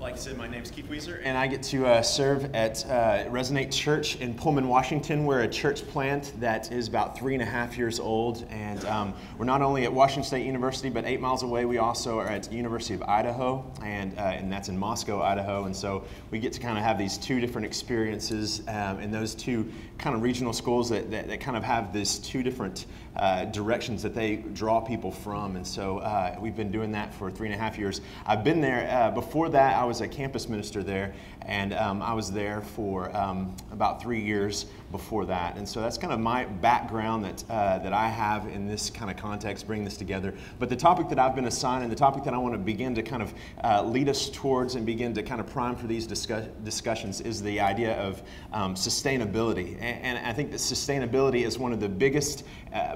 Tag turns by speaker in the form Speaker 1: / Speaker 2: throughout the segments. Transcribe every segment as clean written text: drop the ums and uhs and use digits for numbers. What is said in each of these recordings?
Speaker 1: Like I said, my name is Wieser, and I get to serve at Resonate Church in Pullman, Washington. We're a church plant that is about 3.5 years old, and we're not only at Washington State University, but 8 miles away, we also are at the University of Idaho, and that's in Moscow, Idaho, and so we get to kind of have these two different experiences in those two kind of regional schools that kind of have these two different directions that they draw people from, and so we've been doing that for 3.5 years. I've been there, before that I was a campus minister there, and I was there for about 3 years before that, and so that's kind of my background that I have in this kind of context, bring this together. But the topic that I've been assigned, and the topic that I want to begin to kind of lead us towards and begin to kind of prime for these discussions is the idea of sustainability. And I think that sustainability is one of the biggest,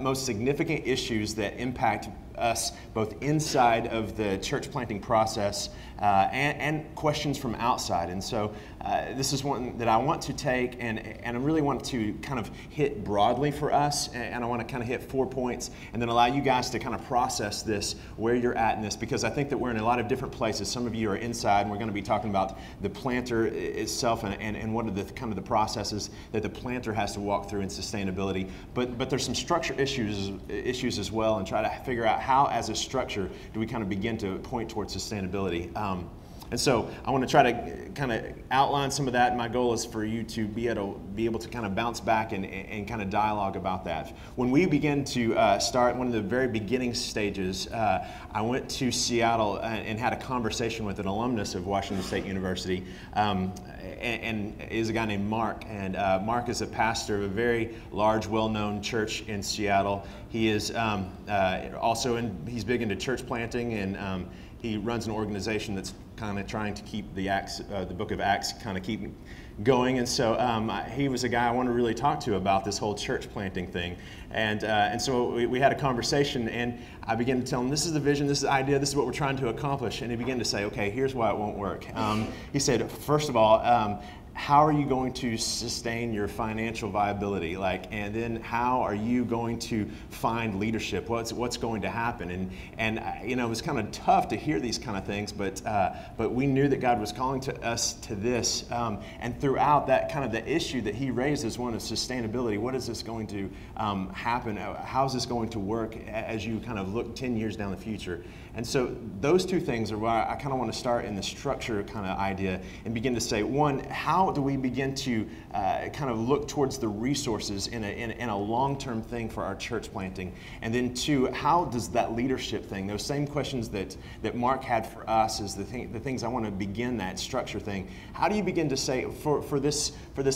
Speaker 1: most significant issues that impact us both inside of the church planting process and questions from outside. And so this is one that I want to take and I really want to kind of hit broadly for us, and I want to kind of hit 4 points and then allow you guys to kind of process this, where you're at in this, because I think that we're in a lot of different places. Some of you are inside, and we're going to be talking about the planter itself and what are the kind of the processes that the planter has to walk through in sustainability. But there's some structure issues as well, and try to figure out how, as a structure, do we kind of begin to point towards sustainability. And so I want to try to kind of outline some of that, and my goal is for you to be able to kind of bounce back and kind of dialogue about that. When we begin to start, one of the very beginning stages, I went to Seattle and had a conversation with an alumnus of Washington State University, and is a guy named Mark. And Mark is a pastor of a very large, well-known church in Seattle. He is he's big into church planting, and he runs an organization that's kind of trying to keep the book of Acts kind of keep going. And so he was a guy I wanted to really talk to about this whole church planting thing. And so we had a conversation, and I began to tell him, this is the vision, this is the idea, this is what we're trying to accomplish. And he began to say, okay, here's why it won't work. He said, first of all, how are you going to sustain your financial viability? And then how are you going to find leadership? What's going to happen? And you know, it was kind of tough to hear these kind of things, but we knew that God was calling us to this. And throughout that, kind of the issue that he raised is one of sustainability. What is this going to happen? How is this going to work as you kind of look 10 years down the future? And so those two things are why I kind of want to start in the structure kind of idea and begin to say, one, how do we begin to kind of look towards the resources in a long-term thing for our church planting? And then two, how does that leadership thing, those same questions that Mark had for us is the things I want to begin that structure thing. How do you begin to say, for this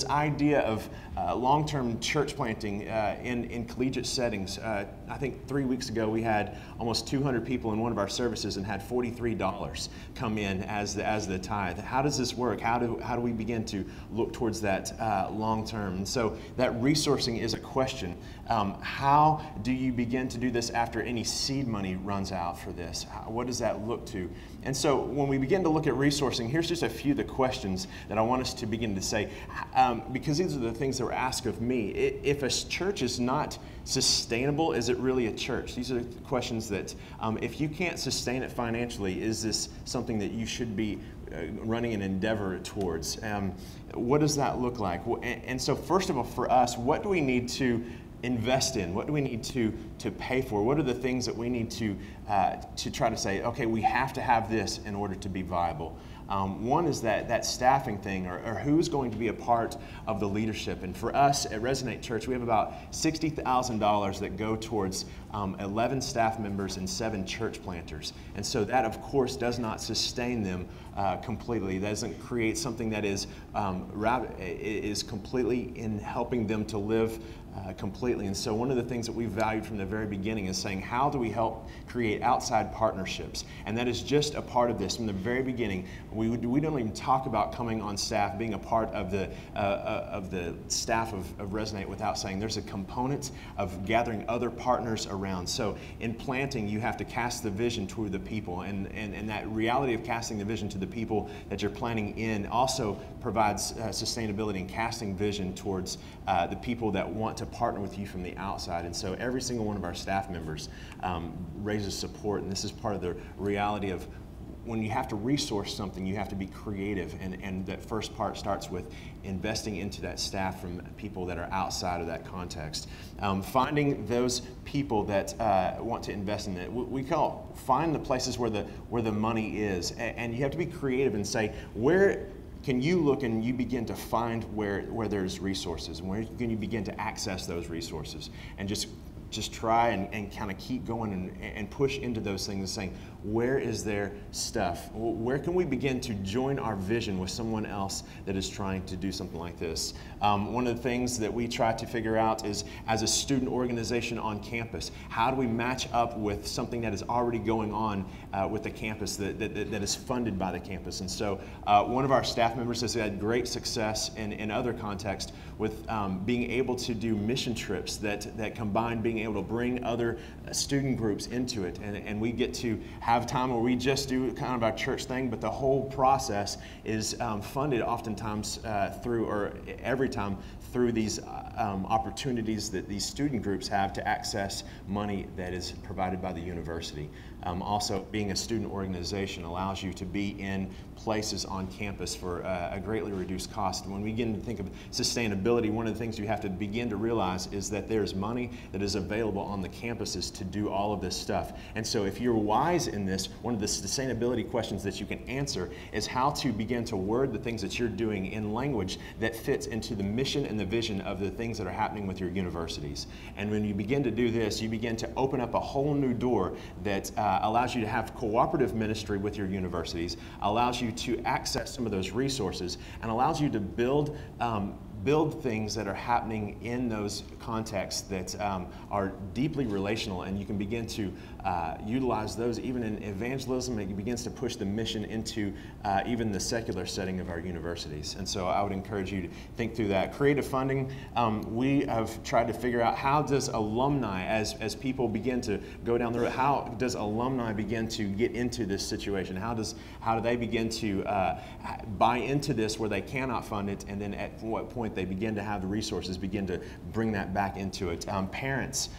Speaker 1: idea of long-term church planting in collegiate settings? I think 3 weeks ago we had almost 200 people in one of our services and had $43 come in as the tithe. How does this work? How do we begin to look towards that long term? And so that resourcing is a question. How do you begin to do this after any seed money runs out for this? What does that look to? And so when we begin to look at resourcing, here's just a few of the questions that I want us to begin to say, because these are the things that were asked of me. If a church is not sustainable, is it really a church? These are the questions that if you can't sustain it financially, is this something that you should be running an endeavor towards? What does that look like? And so first of all, for us, what do we need to invest in? What do we need to pay for? What are the things that we need to try to say, okay, we have to have this in order to be viable? One is that staffing thing, or who's going to be a part of the leadership. And for us at Resonate Church, we have about $60,000 that go towards 11 staff members and 7 church planters. And so that, of course, does not sustain them completely. That doesn't create something that is completely in helping them to live completely. And so one of the things that we valued from the very beginning is saying, how do we help create outside partnerships? And that is just a part of this. From the very beginning, we don't even talk about coming on staff, being a part of the staff of Resonate without saying there's a component of gathering other partners around. So in planting, you have to cast the vision toward the people, and that reality of casting the vision to the people that you're planting in also provides sustainability and casting vision towards the people that want to partner with you from the outside. And so every single one of our staff members raises support, and this is part of the reality of when you have to resource something, you have to be creative, and that first part starts with investing into that staff from people that are outside of that context. Finding those people that want to invest in it. We call find the places where the money is, and you have to be creative and say, where can you look and you begin to find where there's resources, and where can you begin to access those resources, and just try and kind of keep going and push into those things and saying, where is their stuff? Where can we begin to join our vision with someone else that is trying to do something like this? One of the things that we try to figure out is, as a student organization on campus, how do we match up with something that is already going on with the campus that is funded by the campus? And so one of our staff members has had great success in other contexts with being able to do mission trips that combine being able to bring other student groups into it, and we get to have time where we just do kind of our church thing, but the whole process is funded oftentimes every time through these opportunities that these student groups have to access money that is provided by the university. Also, being a student organization allows you to be in places on campus for a greatly reduced cost. When we begin to think of sustainability, one of the things you have to begin to realize is that there's money that is available on the campuses to do all of this stuff. And so if you're wise in this, one of the sustainability questions that you can answer is how to begin to word the things that you're doing in language that fits into the mission and the vision of the things that are happening with your universities. And when you begin to do this, you begin to open up a whole new door that allows you to have cooperative ministry with your universities, allows you to access some of those resources, and allows you to build things that are happening in those contexts that are deeply relational, and you can begin to utilize those even in evangelism. It begins to push the mission into even the secular setting of our universities. And so I would encourage you to think through that. Creative funding, we have tried to figure out, how does alumni, as people begin to go down the road, how does alumni begin to get into this situation? How do they begin to buy into this where they cannot fund it, and then at what point they begin to have the resources, begin to bring that back into it. Parents,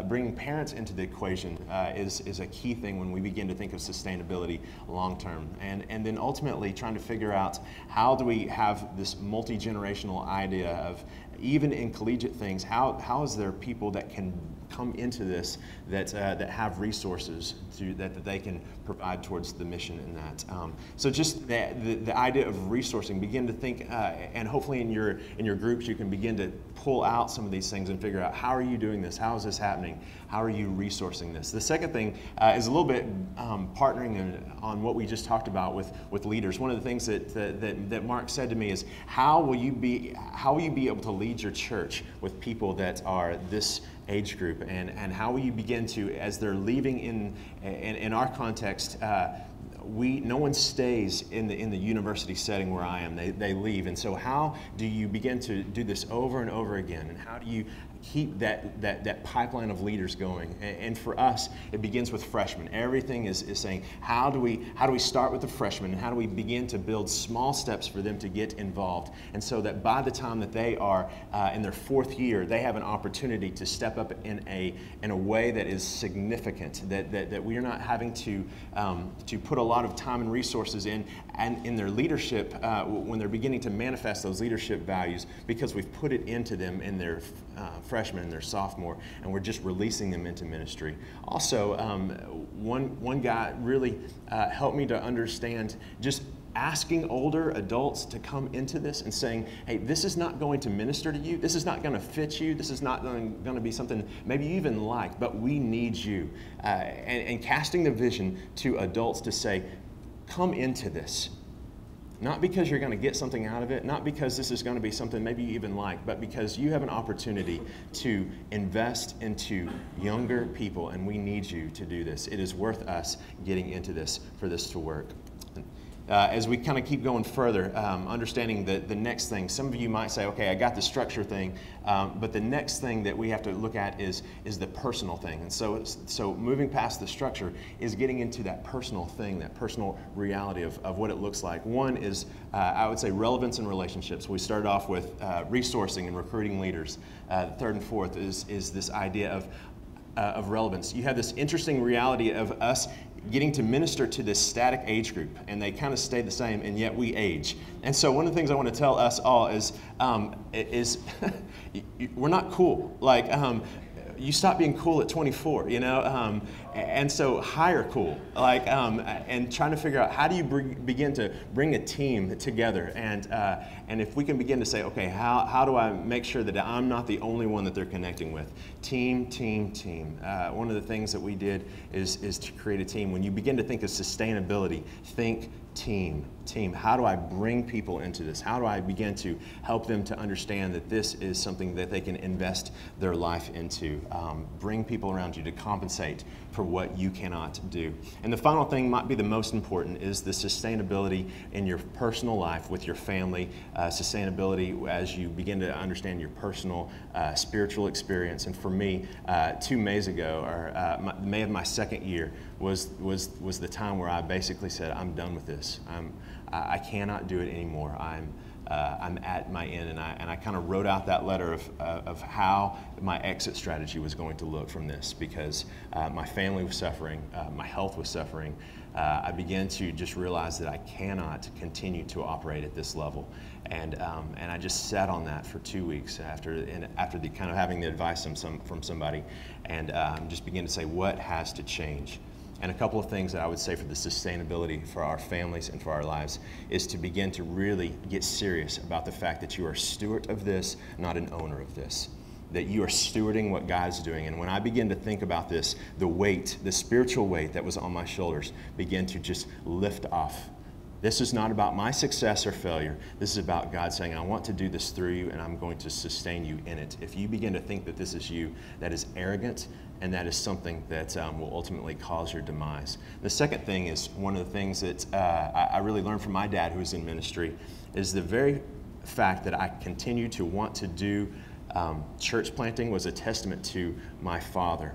Speaker 1: bringing parents into the equation is a key thing when we begin to think of sustainability long term. And then ultimately trying to figure out, how do we have this multi-generational idea of, even in collegiate things, how is there people that can come into this that have resources that they can provide towards the mission in that. So just the idea of resourcing, begin to think, and hopefully in your groups you can begin to pull out some of these things and figure out, how are you doing this? How is this happening? How are you resourcing this? The second thing is a little bit partnering on what we just talked about with leaders. One of the things that Mark said to me is, how will you be able to lead your church with people that are this age group, and how will you begin to, as they're leaving in our context, no one stays in the university setting where I am. They leave, and so how do you begin to do this over and over again, and how do you keep that pipeline of leaders going? And for us, it begins with freshmen. Everything is saying, how do we start with the freshmen, and how do we begin to build small steps for them to get involved, and so that by the time that they are in their fourth year, they have an opportunity to step up in a way that is significant, that we are not having to put a lot of time and resources in their leadership when they're beginning to manifest those leadership values, because we've put it into them in their freshman and their sophomore, and we're just releasing them into ministry. Also, one guy really helped me to understand just asking older adults to come into this and saying, hey, this is not going to minister to you, this is not going to fit you, this is not going to be something maybe you even like, but we need you. And casting the vision to adults to say, come into this. Not because you're going to get something out of it, not because this is going to be something maybe you even like, but because you have an opportunity to invest into younger people, and we need you to do this. It is worth us getting into this for this to work. As we kind of keep going further, understanding the next thing, some of you might say, okay, I got the structure thing, but the next thing that we have to look at is the personal thing. And so moving past the structure is getting into that personal thing, that personal reality of what it looks like. One is, I would say, relevance and relationships. We started off with resourcing and recruiting leaders. The third and fourth is this idea of of relevance. You have this interesting reality of us getting to minister to this static age group, and they kind of stay the same, and yet we age. And so one of the things I want to tell us all is we're not cool. Like, you stop being cool at 24, you know? And so hire cool, like, and trying to figure out how do you begin to bring a team together, and if we can begin to say, okay, how do I make sure that I'm not the only one that they're connecting with? Team. One of the things that we did is to create a team. When you begin to think of sustainability, think team. How do I bring people into this? How do I begin to help them to understand that this is something that they can invest their life into? Bring people around you to compensate for what you cannot do. And the final thing might be the most important, is the sustainability in your personal life with your family, sustainability as you begin to understand your personal spiritual experience. And for me, 2 Mays ago, or May of my second year, was the time where I basically said, I'm done with this. I cannot do it anymore. I'm at my end, and I kind of wrote out that letter of how my exit strategy was going to look from this, because my family was suffering, my health was suffering. I began to just realize that I cannot continue to operate at this level, and I just sat on that for 2 weeks after the kind of having the advice from somebody, and just began to say, what has to change? And a couple of things that I would say for the sustainability for our families and for our lives is to begin to really get serious about the fact that you are a steward of this, not an owner of this. That you are stewarding what God's doing. And when I begin to think about this, the weight, the spiritual weight that was on my shoulders began to just lift off. This is not about my success or failure. This is about God saying, I want to do this through you, and I'm going to sustain you in it. If you begin to think that this is you, that is arrogant, and that is something that will ultimately cause your demise. The second thing is one of the things that I really learned from my dad, who's in ministry, is the very fact that I continue to want to do church planting was a testament to my father.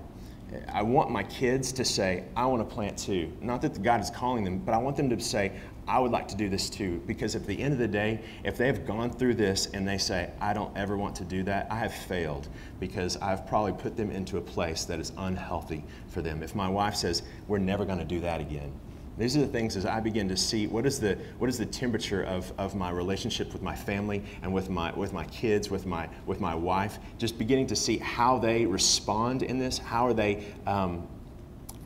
Speaker 1: I want my kids to say, I want to plant too. Not that God is calling them, but I want them to say, I would like to do this too. Because at the end of the day, if they've gone through this and they say, I don't ever want to do that, I have failed, because I've probably put them into a place that is unhealthy for them. If my wife says, we're never going to do that again, these are the things as I begin to see what is the temperature of my relationship with my family and with my kids, with my wife, just beginning to see how they respond in this, how are they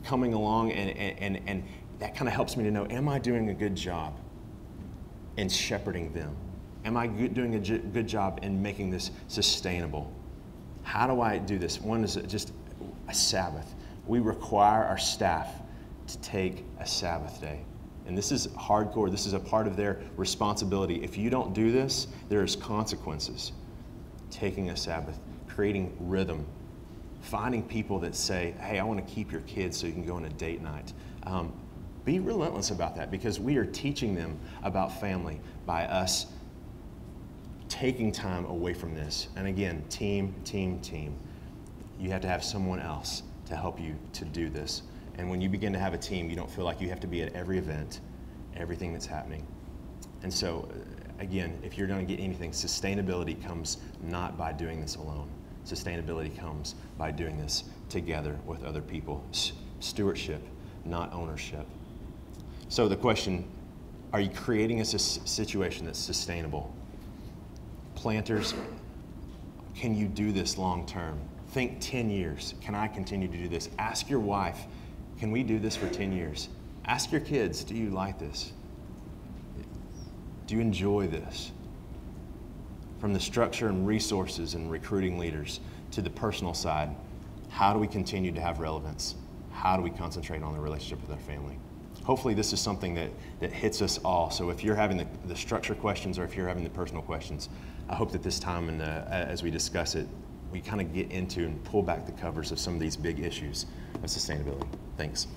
Speaker 1: coming along, and that kind of helps me to know, am I doing a good job in shepherding them? Am I doing a good job in making this sustainable? How do I do this? One is just a Sabbath. We require our staff to take a Sabbath day. And this is hardcore. This is a part of their responsibility. If you don't do this, there's consequences. Taking a Sabbath, creating rhythm, finding people that say, hey, I want to keep your kids so you can go on a date night. Be relentless about that, because we are teaching them about family by us taking time away from this. And again, team. You have to have someone else to help you to do this. And when you begin to have a team, you don't feel like you have to be at every event, everything that's happening. And so, again, if you're going to get anything, sustainability comes not by doing this alone. Sustainability comes by doing this together with other people. Stewardship, not ownership. So the question, are you creating a situation that's sustainable? Planters, can you do this long term? Think 10 years. Can I continue to do this? Ask your wife, can we do this for 10 years? Ask your kids, do you like this? Do you enjoy this? From the structure and resources and recruiting leaders to the personal side, how do we continue to have relevance? How do we concentrate on the relationship with our family? Hopefully this is something that hits us all. So if you're having the structure questions, or if you're having the personal questions, I hope that this time, and as we discuss it, we kind of get into and pull back the covers of some of these big issues of sustainability. Thanks.